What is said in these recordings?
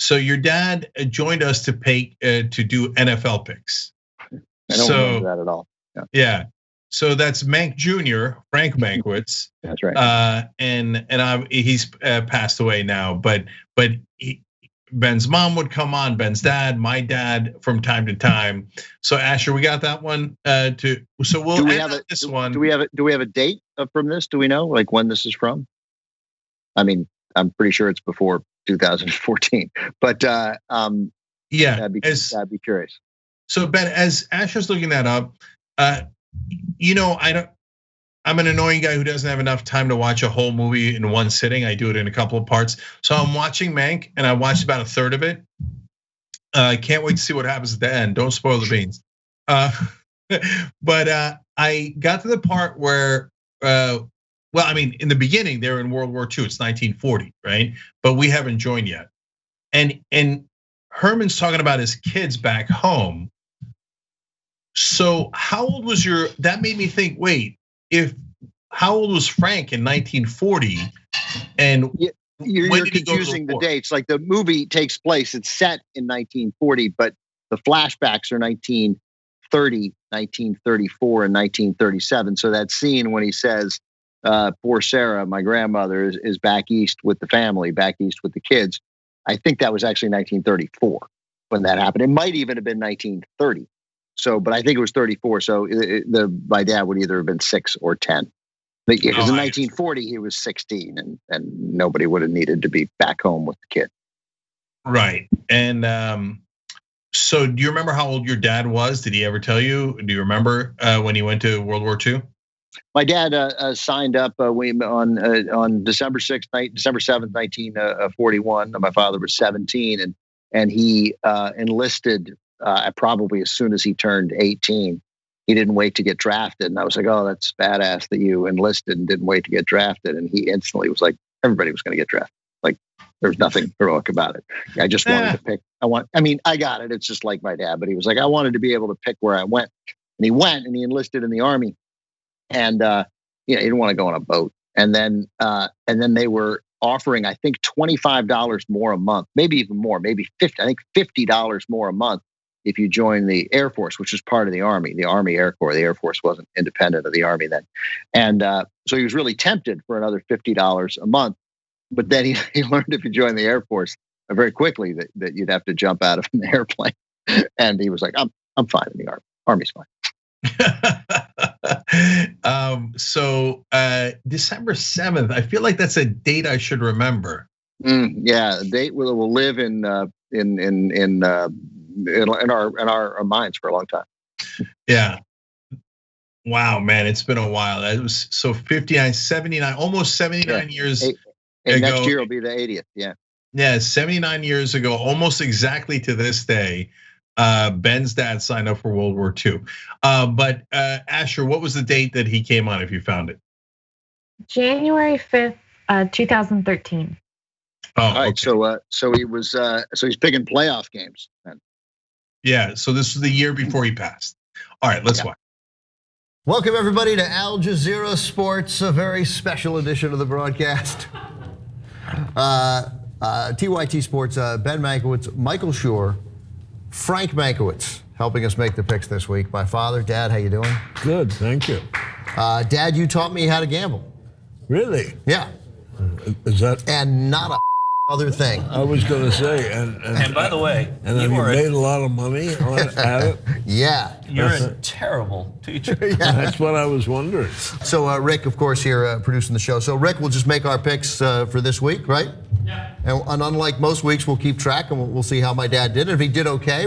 So your dad joined us to do NFL picks. I don't remember that at all. Yeah. So that's Mank Jr., Frank Mankiewicz. That's right. He's passed away now, but Ben's mom would come on, Ben's dad, my dad from time to time. So Asher, we got that one so we'll end this one. Do we have a date from this? Do we know like when this is from? I mean, I'm pretty sure it's before 2014, but yeah, I'd be curious. So Ben, as Asher's looking that up, I'm an annoying guy who doesn't have enough time to watch a whole movie in one sitting. I do it in a couple of parts. So I'm watching Mank, and I watched about a third of it. I can't wait to see what happens at the end. Don't spoil the beans. But I got to the part where, in the beginning, they're in World War II. It's 1940, right? But we haven't joined yet. And Herman's talking about his kids back home. So how old was that made me think, wait, how old was Frank in 1940? And you're confusing the dates. Like the movie takes place, it's set in 1940, but the flashbacks are 1930, 1934, and 1937. So that scene when he says, poor Sarah, my grandmother, is back east with the family, back east with the kids. I think that was actually 1934 when that happened. It might even have been 1930. So, but I think it was 34. So my dad would either have been 6 or 10. Because in 1940 he was 16, and nobody would have needed to be back home with the kid. Right. And so, do you remember how old your dad was? Did he ever tell you? Do you remember when he went to World War II? My dad signed up on December 7th, 1941. My father was 17, and he enlisted. Probably as soon as he turned 18, he didn't wait to get drafted. And I was like, oh, that's badass that you enlisted and didn't wait to get drafted. And he instantly was like, everybody was going to get drafted. Like there's nothing heroic about it. I just wanted to pick. I got it. It's just like my dad, but he was like, I wanted to be able to pick where I went. And he went and he enlisted in the Army. And he didn't want to go on a boat. And then they were offering, I think, $25 more a month, maybe even more, maybe $50 more a month if you join the Air Force, which was part of the Army Air Corps. The Air Force wasn't independent of the Army then. And so he was really tempted for another $50 a month. But then he learned if you join the Air Force very quickly that you'd have to jump out of an airplane. And he was like, I'm fine in the Army. Army's fine. So December 7th, I feel like that's a date I should remember. Yeah, a date will live in our minds for a long time. Yeah. Wow, man, it's been a while. That was so 59, 79, almost 79 years ago. Next year will be the 80th. Yeah. Yeah, 79 years ago, almost exactly to this day. Ben's dad signed up for World War II. But Asher, what was the date that he came on if you found it? January 5th, 2013. Oh, all right. Okay. So he's picking playoff games then. Yeah, so this was the year before he passed. All right, let's watch. Welcome everybody to Al Jazeera Sports, a very special edition of the broadcast. TYT Sports, Ben Mankiewicz, Michael Schur, Frank Mankiewicz helping us make the picks this week. My father, Dad, how you doing? Good, thank you. Dad, you taught me how to gamble. Really? Yeah. Is that? And not a other thing. I was going to say, and by the way, and have you made a lot of money at it? Yeah. You're a terrible teacher. Yeah. That's what I was wondering. So Rick, of course, here producing the show. So Rick, we'll just make our picks for this week, right? Yeah. And unlike most weeks, we'll keep track and we'll see how my dad did. If he did okay,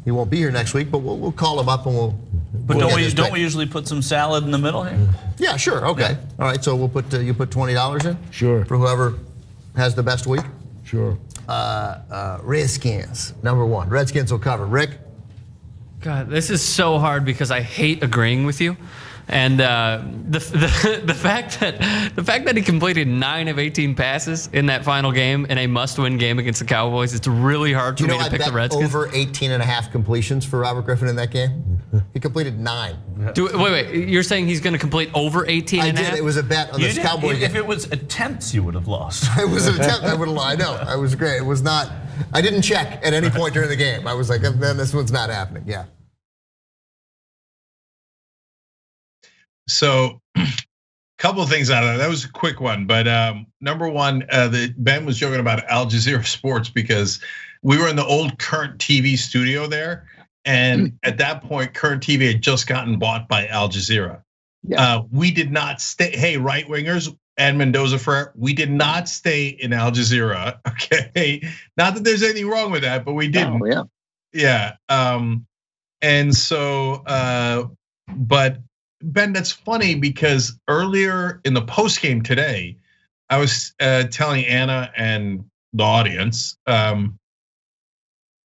he won't be here next week, but we'll call him up and we'll. But don't we usually put some salad in the middle here? Yeah, sure. Okay. Yeah. All right. So we'll put you put $20 in. Sure. For whoever has the best week. Sure. Redskins, number 1. Redskins will cover. Rick? God, this is so hard because I hate agreeing with you. And the fact that he completed 9 of 18 passes in that final game in a must-win game against the Cowboys, it's really hard for me to pick the Redskins. Over 18.5 completions for Robert Griffin in that game. He completed 9. Wait, you're saying he's going to complete over 18 and a half? I did. It was a bet on this Cowboy game. If it was attempts, you would have lost. It was an attempt. I would have lied. No, it was great. It was not. I didn't check at any point during the game. I was like, then this one's not happening. Yeah. So, couple of things out of that. That was a quick one, but number one, Ben was joking about Al Jazeera Sports because we were in the old Current TV studio there, and at that point, Current TV had just gotten bought by Al Jazeera. Yeah. We did not stay. Hey, right wingers and Mendoza Frere, we did not stay in Al Jazeera. Okay, not that there's anything wrong with that, but we didn't. Oh, yeah. And so, but Ben, that's funny because earlier in the post game today, I was telling Anna and the audience that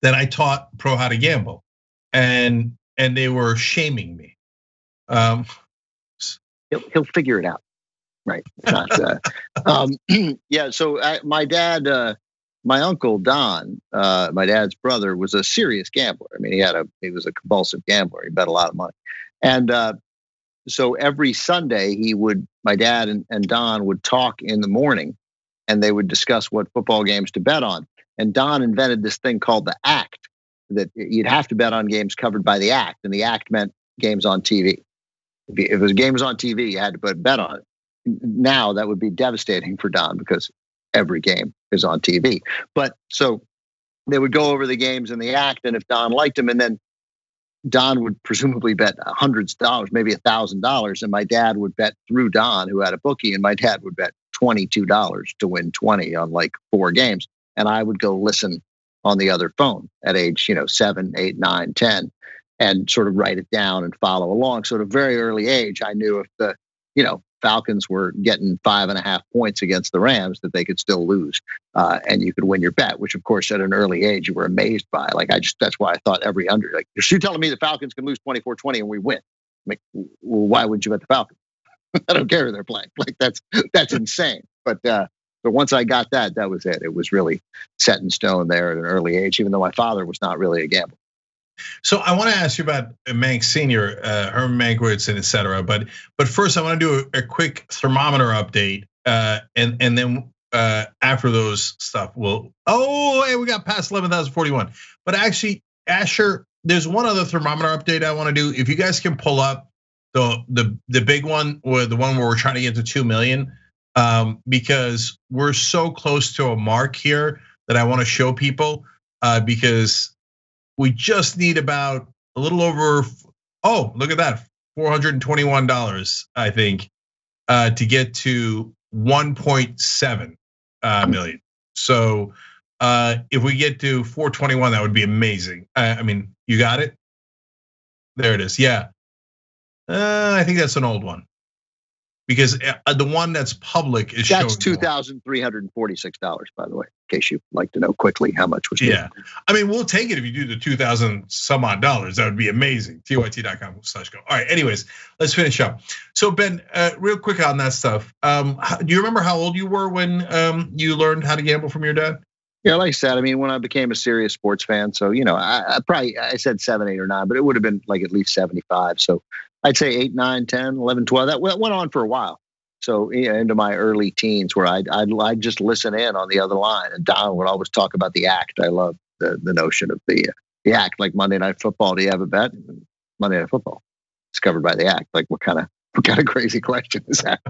I taught pro how to gamble, and they were shaming me. He'll figure it out, right? Not, yeah. So my dad, my uncle Don, my dad's brother, was a serious gambler. I mean, he was a compulsive gambler. He bet a lot of money, and so every Sunday my dad and Don would talk in the morning, and they would discuss what football games to bet on. And Don invented this thing called the Act, that you'd have to bet on games covered by the Act, and the Act meant games on TV. If it was games on TV, you had to bet on it. Now that would be devastating for Don because every game is on TV. But so they would go over the games in the Act, and if Don liked them, and then Don would presumably bet hundreds of dollars, maybe $1,000, and my dad would bet through Don, who had a bookie, and my dad would bet $22 to win 20 on like 4 games, and I would go listen on the other phone at age 7, 8, 9, 10, and sort of write it down and follow along. So at a very early age, I knew if the Falcons were getting 5.5 points against the Rams, that they could still lose, and you could win your bet. Which, of course, at an early age, you were amazed by. Like that's why I thought every under. Like, you're telling me the Falcons can lose 24-20 and we win? Like, well, why wouldn't you bet the Falcons? I don't care who they're playing. Like that's insane. But once I got that was it. It was really set in stone there at an early age. Even though my father was not really a gambler. So I want to ask you about Mank Sr., Herman Mankiewicz, and et cetera. But first, I want to do a quick thermometer update, and then after those stuff, hey, we got past 11,041. But actually, Asher, there's one other thermometer update I want to do. If you guys can pull up the big one, or the one where we're trying to get to 2 million, because we're so close to a mark here that I want to show people, because we just need about a little over, look at that, $421, I think, to get to 1.7 million. So if we get to 421, that would be amazing. I mean, you got it? There it is, yeah. I think that's an old one. Because the one that's public is showing. That's $2,346, by the way, in case you'd like to know quickly how much was. Yeah, I mean, we'll take it if you do the 2,000 some odd dollars. That would be amazing. TYT.com/go. All right. Anyways, let's finish up. So Ben, real quick on that stuff. Do you remember how old you were when you learned how to gamble from your dad? Yeah, like I said, I mean, when I became a serious sports fan, so I said 7, 8, or 9, but it would have been like at least 75. So I'd say 8, 9, 10, 11, 12. That went on for a while. So into my early teens, where I'd just listen in on the other line, and Don would always talk about the Act. I love the notion of the Act, like Monday Night Football. Do you have a bet? Monday Night Football. It's covered by the Act. Like what kind of crazy question is that?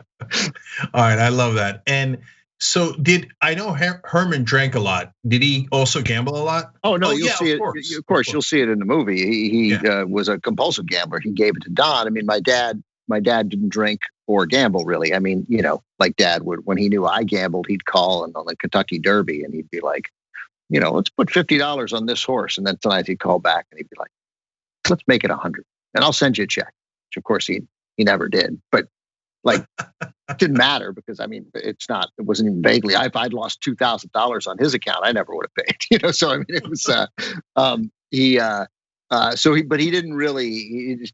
All right, I love that. And so I know Herman drank a lot. Did he also gamble a lot? Oh no, you'll see it. Of course, you'll see it in the movie. He was a compulsive gambler. He gave it to Don. I mean, my dad didn't drink or gamble really. I mean, like Dad would, when he knew I gambled, he'd call on the Kentucky Derby and he'd be like, let's put $50 on this horse. And then tonight he'd call back and he'd be like, let's make it 100, and I'll send you a check. Which of course he never did. But like, it didn't matter because I mean, it wasn't even vaguely. If I'd lost $2,000 on his account, I never would have paid. So I mean, it was but he didn't really. It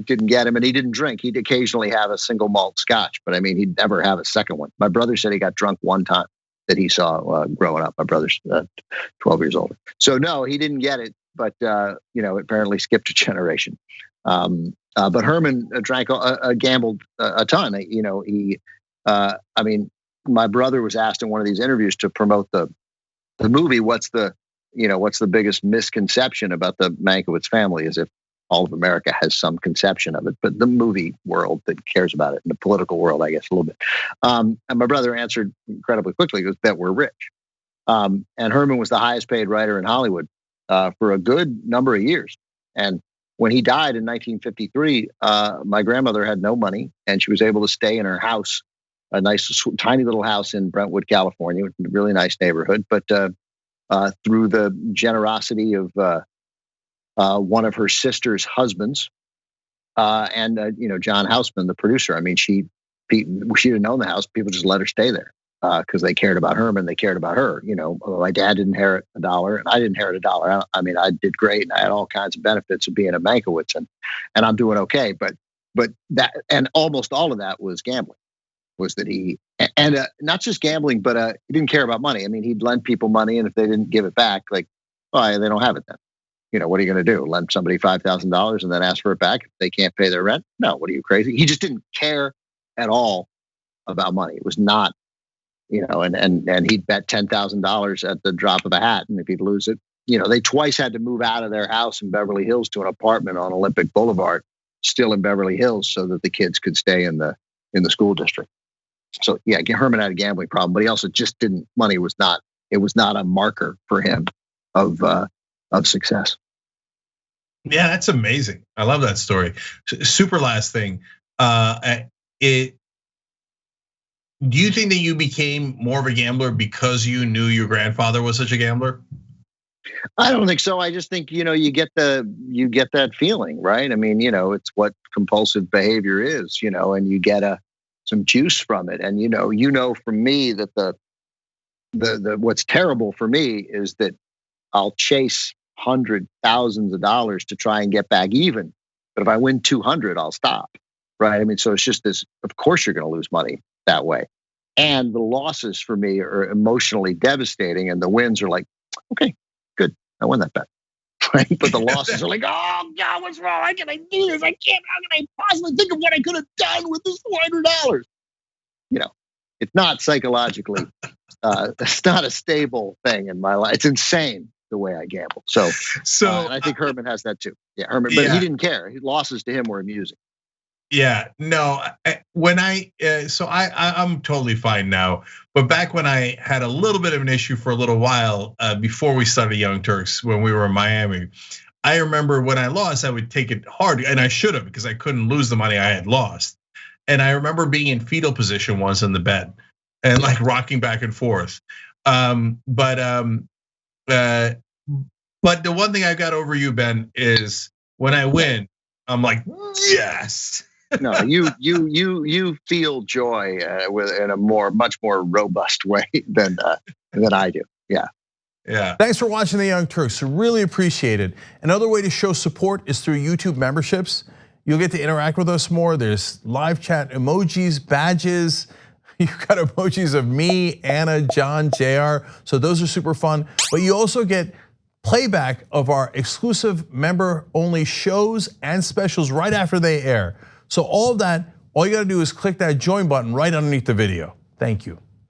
didn't get him, and he didn't drink. He'd occasionally have a single malt scotch, but I mean, he'd never have a second one. My brother said he got drunk one time that he saw growing up. My brother's 12 years older, so no, he didn't get it. But apparently skipped a generation. But Herman gambled a ton. I mean, my brother was asked in one of these interviews to promote the movie. What's the what's the biggest misconception about the Mankiewicz family, as if all of America has some conception of it, but the movie world that cares about it, and the political world, I guess, a little bit. And my brother answered incredibly quickly. He goes, "Bet we're rich." And Herman was the highest paid writer in Hollywood for a good number of years. And when he died in 1953, my grandmother had no money, and she was able to stay in her house, a nice, tiny little house in Brentwood, California, a really nice neighborhood. But through the generosity of one of her sister's husbands, and John Houseman, the producer. I mean, she didn't own the house. People just let her stay there because they cared about Herman. They cared about her. My dad didn't inherit $1, and I didn't inherit $1. I mean, I did great, and I had all kinds of benefits of being a Mankiewicz, and I'm doing okay. But that, and almost all of that was gambling. Was that he, and not just gambling, but he didn't care about money. I mean, he'd lend people money, and if they didn't give it back, like, oh, they don't have it then. What are you going to do? Lend somebody $5,000 and then ask for it back if they can't pay their rent? No, what are you, crazy? He just didn't care at all about money. It was not, and he'd bet $10,000 at the drop of a hat, and if he'd lose it, they twice had to move out of their house in Beverly Hills to an apartment on Olympic Boulevard, still in Beverly Hills, so that the kids could stay in the school district. So yeah, Herman had a gambling problem, but he also just didn't. Money was not. It was not a marker for him of success. Yeah, that's amazing. I love that story. Super last thing. Do you think that you became more of a gambler because you knew your grandfather was such a gambler? I don't think so. I just think, you get that feeling, right? I mean, it's what compulsive behavior is, and you get some juice from it. And, from me that the what's terrible for me is that I'll chase thousands of dollars to try and get back even. But if I win 200, I'll stop. Right. I mean, so it's just this, of course you're going to lose money that way. And the losses for me are emotionally devastating. And the wins are like, okay, good. I won that bet. Right. But the losses are like, oh God, what's wrong? How can I do this? I can't, how can I possibly think of what I could have done with this $400? It's not psychologically, it's not a stable thing in my life. It's insane the way I gamble. So and I think Herman has that too. Yeah, Herman, but he didn't care. Losses to him were amusing. Yeah, no. I'm totally fine now. But back when I had a little bit of an issue for a little while before we started Young Turks, when we were in Miami, I remember when I lost, I would take it hard, and I should have because I couldn't lose the money I had lost. And I remember being in fetal position once in the bed and like rocking back and forth. But the one thing I got over you, Ben, is when I win, I'm like, yes. No, you feel joy in a much more robust way than I do. Yeah. Yeah. Thanks for watching the Young Turks. Really appreciate it. Another way to show support is through YouTube memberships. You'll get to interact with us more. There's live chat emojis, badges. You've got emojis of me, Anna, John, JR. So those are super fun. But you also get playback of our exclusive member-only shows and specials right after they air. So all of that, all you gotta do is click that join button right underneath the video. Thank you.